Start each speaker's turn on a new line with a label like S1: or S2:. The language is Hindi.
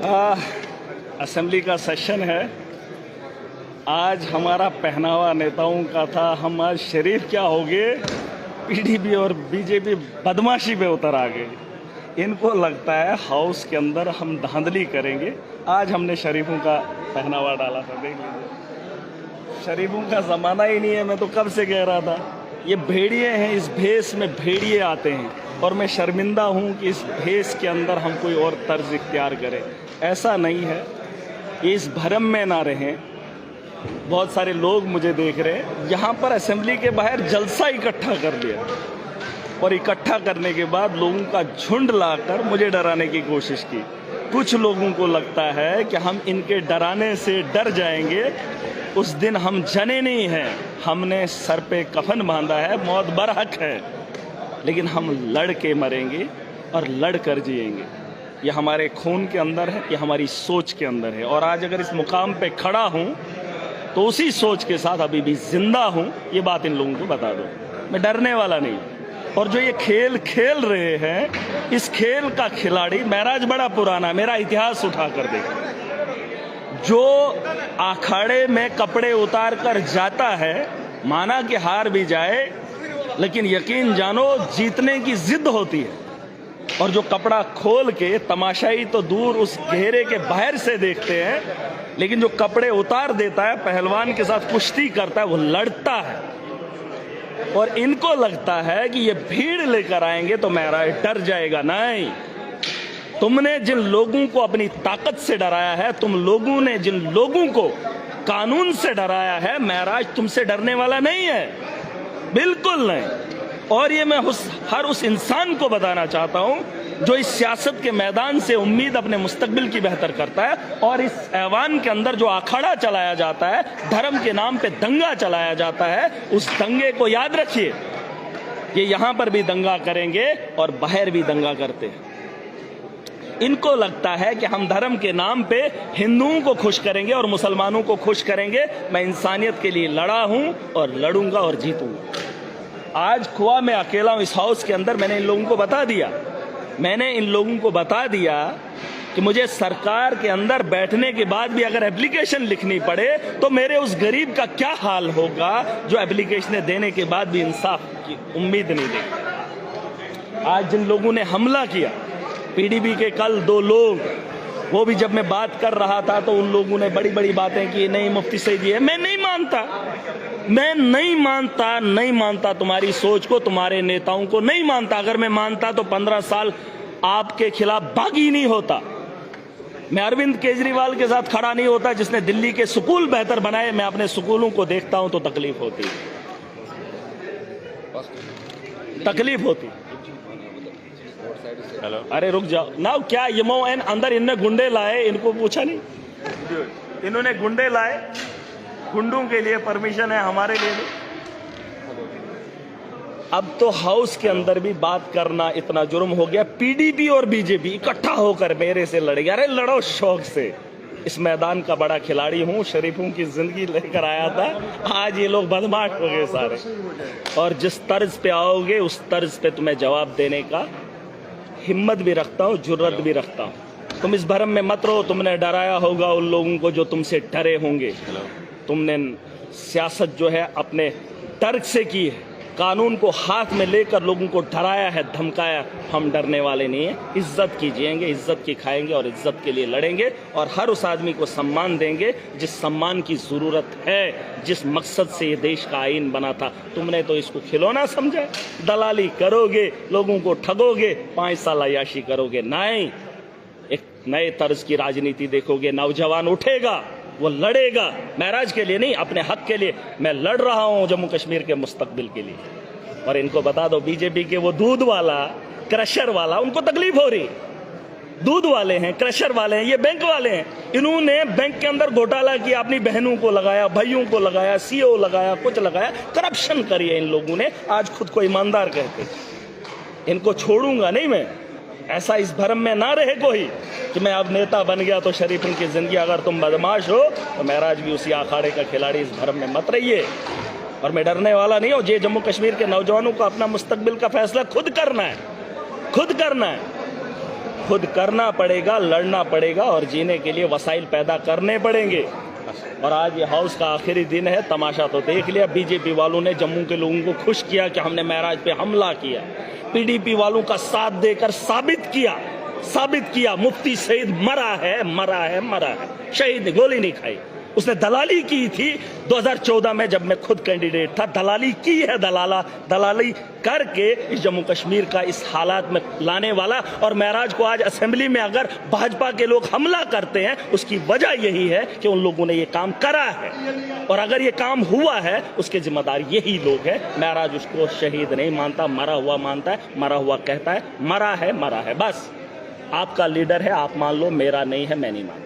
S1: असेंबली का सेशन है। आज हमारा पहनावा नेताओं का था। हम आज शरीफ क्या हो गए, पीडीपी और बीजेपी बदमाशी पे उतर आ गए। इनको लगता है हाउस के अंदर हम धांधली करेंगे। आज हमने शरीफों का पहनावा डाला था, देख लीजिए। शरीफों का ज़माना ही नहीं है, मैं तो कब से कह रहा था। ये भेड़िए हैं, इस भेष में भेड़िए आते हैं और मैं शर्मिंदा हूँ कि इस भेष के अंदर हम कोई और तर्ज इख्तियार करें। ऐसा नहीं है, ये इस भरम में ना रहें। बहुत सारे लोग मुझे देख रहे हैं, यहाँ पर असेंबली के बाहर जलसा इकट्ठा कर लिया और इकट्ठा करने के बाद लोगों का झुंड लाकर मुझे डराने की कोशिश की। कुछ लोगों को लगता है कि हम इनके डराने से डर जाएंगे। उस दिन हम जने नहीं हैं, हमने सर पे कफन बांधा है, मौत बरहक है, लेकिन हम लड़ के मरेंगे और लड़ कर जिएंगे। ये हमारे खून के अंदर है, ये हमारी सोच के अंदर है। और आज अगर इस मुकाम पे खड़ा हूँ तो उसी सोच के साथ अभी भी जिंदा हूँ। ये बात इन लोगों को बता दो, मैं डरने वाला नहीं। और जो ये खेल खेल रहे हैं, इस खेल का खिलाड़ी महराज बड़ा पुराना, मेरा इतिहास उठा कर देखो। जो अखाड़े में कपड़े उतार कर जाता है, माना कि हार भी जाए, लेकिन यकीन जानो जीतने की जिद होती है। और जो कपड़ा खोल के तमाशाई तो दूर उस घेरे के बाहर से देखते हैं, लेकिन जो कपड़े उतार देता है, पहलवान के साथ कुश्ती करता है, वो लड़ता है। और इनको लगता है कि ये भीड़ लेकर आएंगे तो महराज डर जाएगा। नहीं, तुमने जिन लोगों को अपनी ताकत से डराया है, तुम लोगों ने जिन लोगों को कानून से डराया है, महराज तुमसे डरने वाला नहीं है, बिल्कुल नहीं। और ये मैं हर उस इंसान को बताना चाहता हूं जो इस सियासत के मैदान से उम्मीद अपने मुस्तकबिल की बेहतर करता है। और इस ऐवान के अंदर जो अखाड़ा चलाया जाता है, धर्म के नाम पे दंगा चलाया जाता है, उस दंगे को याद रखिए। ये यहां पर भी दंगा करेंगे और बाहर भी दंगा करते हैं। इनको लगता है कि हम धर्म के नाम पे हिंदुओं को खुश करेंगे और मुसलमानों को खुश करेंगे। मैं इंसानियत के लिए लड़ा हूं और लड़ूंगा और जीतूंगा। आज खुआ मैं अकेला हूं इस हाउस के अंदर। मैंने इन लोगों को बता दिया कि मुझे सरकार के अंदर बैठने के बाद भी अगर एप्लीकेशन लिखनी पड़े तो मेरे उस गरीब का क्या हाल होगा जो एप्लीकेशनें देने के बाद भी इंसाफ की उम्मीद नहीं देगा। आज जिन लोगों ने हमला किया, पीडीपी के कल 2 लोग, वो भी जब मैं बात कर रहा था तो उन लोगों ने बड़ी बड़ी बातें की। नहीं, मुफ्ती सईद है। मैं नहीं मानता तुम्हारी सोच को, तुम्हारे नेताओं को नहीं मानता। अगर मैं मानता तो 15 साल आपके खिलाफ बागी नहीं होता। मैं अरविंद केजरीवाल के साथ खड़ा नहीं होता जिसने दिल्ली के स्कूल बेहतर बनाए। मैं अपने स्कूलों को देखता हूं तो तकलीफ होती। हेलो, अरे रुक जाओ ना। क्या यमो एन अंदर इनने गुंडे लाए, इनको पूछा नहीं? इन्होंने गुंडे लाए, गुंडों के लिए परमिशन है, हमारे लिए नहीं। अब तो हाउस के अंदर भी बात करना इतना जुर्म हो गया। पीडीपी और बीजेपी इकट्ठा होकर मेरे से लड़ेगी। अरे लड़ो शौक से। इस मैदान का बड़ा खिलाड़ी हूं, शरीफों की जिंदगी लेकर आया था। आज ये लोग बदमाश हो गए सारे। और जिस तर्ज पे आओगे उस तर्ज पे तुम्हें जवाब देने का हिम्मत भी रखता हूं, जुर्रत भी रखता हूं। तुम इस भरम में मत रहो। तुमने डराया होगा उन लोगों को जो तुमसे डरे होंगे। तुमने सियासत जो है अपने तर्क से की है, कानून को हाथ में लेकर लोगों को डराया है, धमकाया। हम डरने वाले नहीं हैं। इज्जत की जिएंगे, इज्जत की खाएंगे और इज्जत के लिए लड़ेंगे। और हर उस आदमी को सम्मान देंगे जिस सम्मान की जरूरत है, जिस मकसद से ये देश का आईन बना था। तुमने तो इसको खिलौना समझा। दलाली करोगे, लोगों को ठगोगे, 5 साल अय्याशी करोगे। नहीं, एक नए तर्ज की राजनीति देखोगे। नौजवान उठेगा, वो लड़ेगा, महराज के लिए नहीं, अपने हक के लिए। मैं लड़ रहा हूं जम्मू कश्मीर के मुस्तकबिल के लिए। और इनको बता दो, बीजेपी के वो दूध वाला, क्रशर वाला, उनको तकलीफ हो रही। दूध वाले हैं, क्रशर वाले हैं, ये बैंक वाले हैं। इन्होंने बैंक के अंदर घोटाला किया, अपनी बहनों को लगाया, भाइयों को लगाया, सीओ लगाया, कुछ लगाया, करप्शन करी है इन लोगों ने। आज खुद को ईमानदार कहते। इनको छोड़ूंगा नहीं मैं। ऐसा इस भरम में ना रहे कोई कि मैं अब नेता बन गया तो शरीफों की जिंदगी। अगर तुम बदमाश हो तो महराज भी उसी अखाड़े का खिलाड़ी। इस भरम में मत रहिए। और मैं डरने वाला नहीं हूं। ये जम्मू कश्मीर के नौजवानों को अपना मुस्तकबिल का फैसला खुद करना है। खुद करना पड़ेगा, लड़ना पड़ेगा और जीने के लिए वसाइल पैदा करने पड़ेंगे। और आज ये हाउस का आखिरी दिन है। तमाशा तो देख लिया, बीजेपी वालों ने जम्मू के लोगों को खुश किया कि हमने महराज पे हमला किया। पीडीपी वालों का साथ देकर साबित किया मुफ्ती सईद मरा है। शहीद ने गोली नहीं खाई, उसने दलाली की थी 2014 में जब मैं खुद कैंडिडेट था। दलाली की है, दलाली करके इस जम्मू कश्मीर का इस हालात में लाने वाला। और महराज को आज असेंबली में अगर भाजपा के लोग हमला करते हैं, उसकी वजह यही है कि उन लोगों ने ये काम करा है। और अगर ये काम हुआ है, उसके जिम्मेदार यही लोग हैं। महराज उसको शहीद नहीं मानता, मरा हुआ मानता है, मरा हुआ कहता है। मरा है। बस आपका लीडर है, आप मान लो, मेरा नहीं है, मैं नहीं मानता।